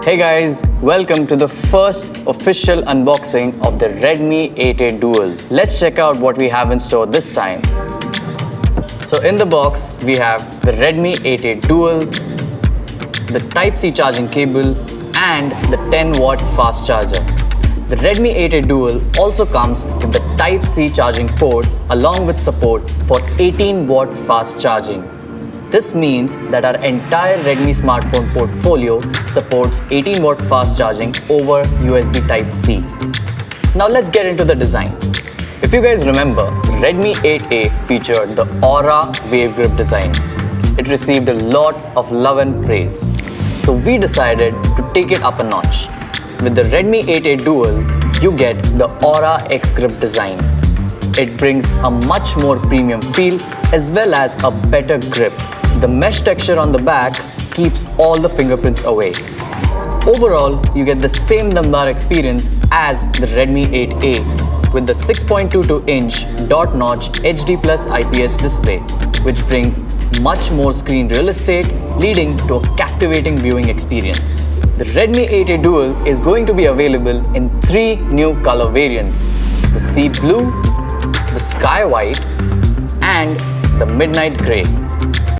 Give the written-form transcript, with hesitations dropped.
Hey guys, welcome to the first official unboxing of the Redmi 8A Dual. Let's check out what we have in store this time. So in the box, we have the Redmi 8A Dual, the Type-C charging cable and the 10-watt fast charger. The Redmi 8A Dual also comes with the Type-C charging port along with support for 18-watt fast charging. This means that our entire Redmi smartphone portfolio supports 18-watt fast charging over USB Type-C. Now let's get into the design. If you guys remember, Redmi 8A featured the Aura wave grip design. It received a lot of love and praise. So we decided to take it up a notch. With the Redmi 8A Dual, you get the Aura X grip design. It brings a much more premium feel as well as a better grip. The mesh texture on the back keeps all the fingerprints away. Overall, you get the same damdar experience as the Redmi 8A with the 6.22-inch dot-notch HD+ IPS display, which brings much more screen real estate, leading to a captivating viewing experience. The Redmi 8A Dual is going to be available in 3 new color variants: the sea blue, the sky white, and the midnight grey.